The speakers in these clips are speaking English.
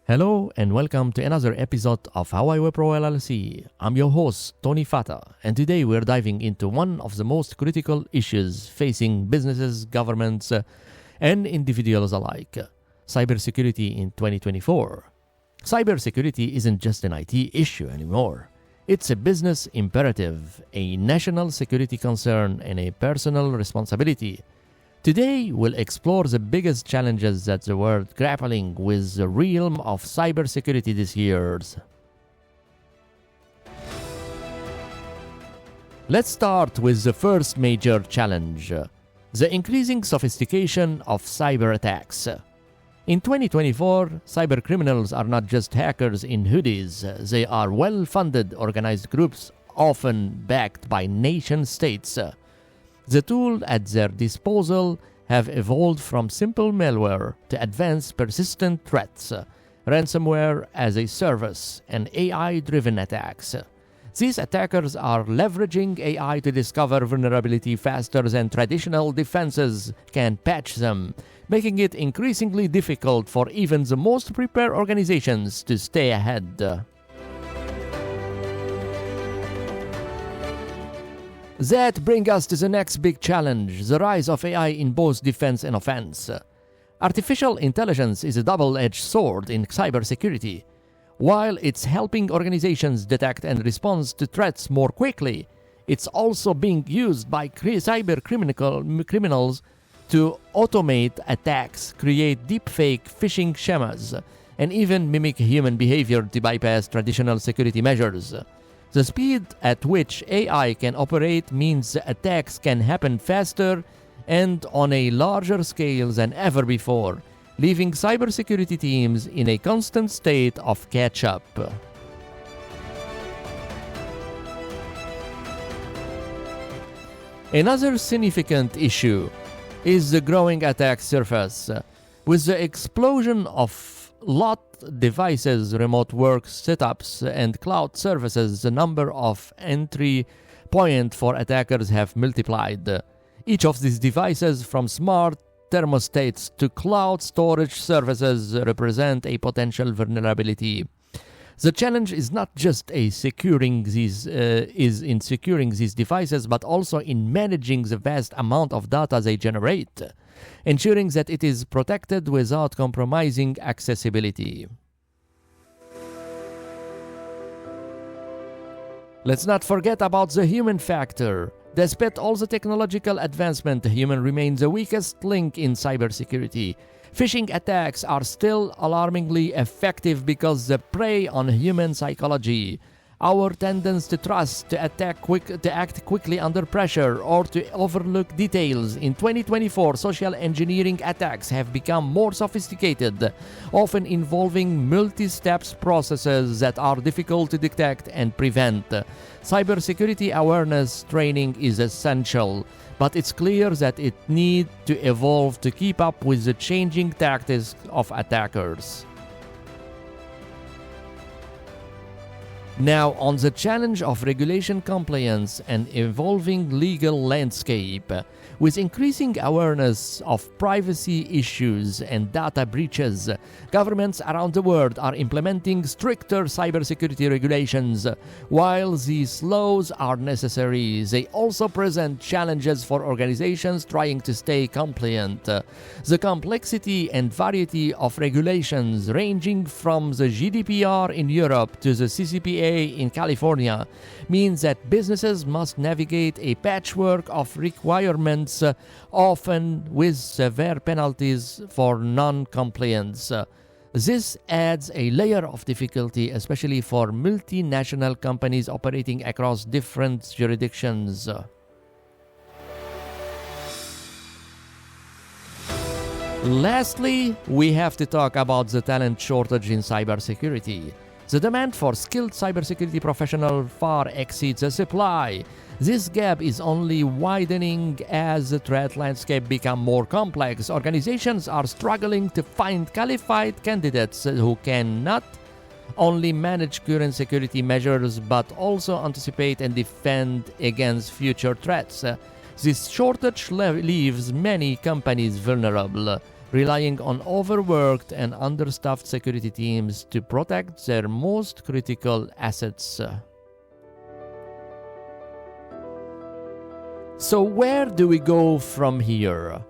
Hello and welcome to another episode of Hawaii Web Pro LLC. I'm your host, Tony Fata, and today we're diving into one of the most critical issues facing businesses, governments, and individuals alike, cybersecurity in 2024. Cybersecurity isn't just an IT issue anymore. It's a business imperative, a national security concern, and a personal responsibility. Today, we'll explore the biggest challenges that the world grappling with the realm of cybersecurity this year. Let's start with the first major challenge, the increasing sophistication of cyberattacks. In 2024, cybercriminals are not just hackers in hoodies. They are well-funded organized groups, often backed by nation-states. The tools at their disposal have evolved from simple malware to advanced persistent threats, ransomware-as-a-service, and AI-driven attacks. These attackers are leveraging AI to discover vulnerability faster than traditional defenses can patch them, making it increasingly difficult for even the most prepared organizations to stay ahead. That brings us to the next big challenge, the rise of AI in both defense and offense. Artificial intelligence is a double-edged sword in cybersecurity. While it's helping organizations detect and respond to threats more quickly, it's also being used by cybercriminals to automate attacks, create deepfake phishing schemas, and even mimic human behavior to bypass traditional security measures. The speed at which AI can operate means the attacks can happen faster and on a larger scale than ever before, leaving cybersecurity teams in a constant state of catch-up. Another significant issue is the growing attack surface. With the explosion of devices, remote work setups, and cloud services, the number of entry points for attackers have multiplied. Each of these devices, from smart thermostats to cloud storage services, represent a potential vulnerability. The challenge is not just in securing these devices, but also in managing the vast amount of data they generate, ensuring that it is protected without compromising accessibility. Let's not forget about the human factor. Despite all the technological advancement, the human remains the weakest link in cybersecurity. Phishing attacks are still alarmingly effective because they prey on human psychology. Our tendency to trust, to act quickly under pressure, or to overlook details. In 2024, social engineering attacks have become more sophisticated, often involving multi-step processes that are difficult to detect and prevent. Cybersecurity awareness training is essential, but it's clear that it needs to evolve to keep up with the changing tactics of attackers. Now, on the challenge of regulation compliance and evolving legal landscape, with increasing awareness of privacy issues and data breaches, governments around the world are implementing stricter cybersecurity regulations. While these laws are necessary, they also present challenges for organizations trying to stay compliant. The complexity and variety of regulations, ranging from the GDPR in Europe to the CCPA in California, means that businesses must navigate a patchwork of requirements, often with severe penalties for non-compliance. This adds a layer of difficulty, especially for multinational companies operating across different jurisdictions. Lastly, we have to talk about the talent shortage in cybersecurity. The demand for skilled cybersecurity professionals far exceeds the supply. This gap is only widening as the threat landscape becomes more complex. Organizations are struggling to find qualified candidates who can not only manage current security measures but also anticipate and defend against future threats. This shortage leaves many companies vulnerable, relying on overworked and understaffed security teams to protect their most critical assets. So where do we go from here?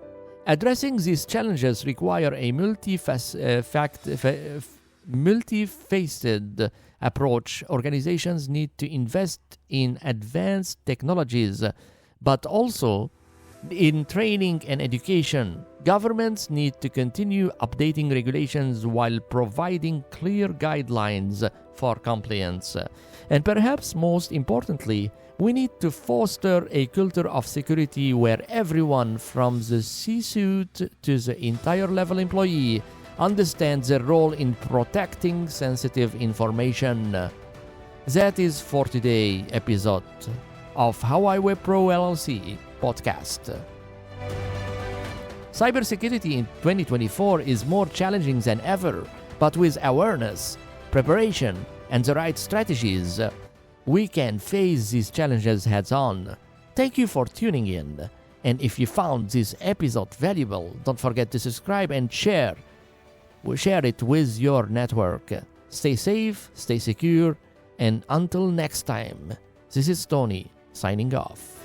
Addressing these challenges require a multifaceted approach. Organizations need to invest in advanced technologies, but also in training and education. Governments need to continue updating regulations while providing clear guidelines for compliance. And perhaps most importantly, we need to foster a culture of security where everyone from the C-suite to the entire level employee understands their role in protecting sensitive information. That is for today's episode of Hawaii Web Pro LLC podcast. Cybersecurity in 2024 is more challenging than ever, but with awareness, preparation, and the right strategies, we can face these challenges heads-on. Thank you for tuning in. And if you found this episode valuable, don't forget to subscribe and share it with your network. Stay safe, stay secure, and until next time, this is Tony signing off.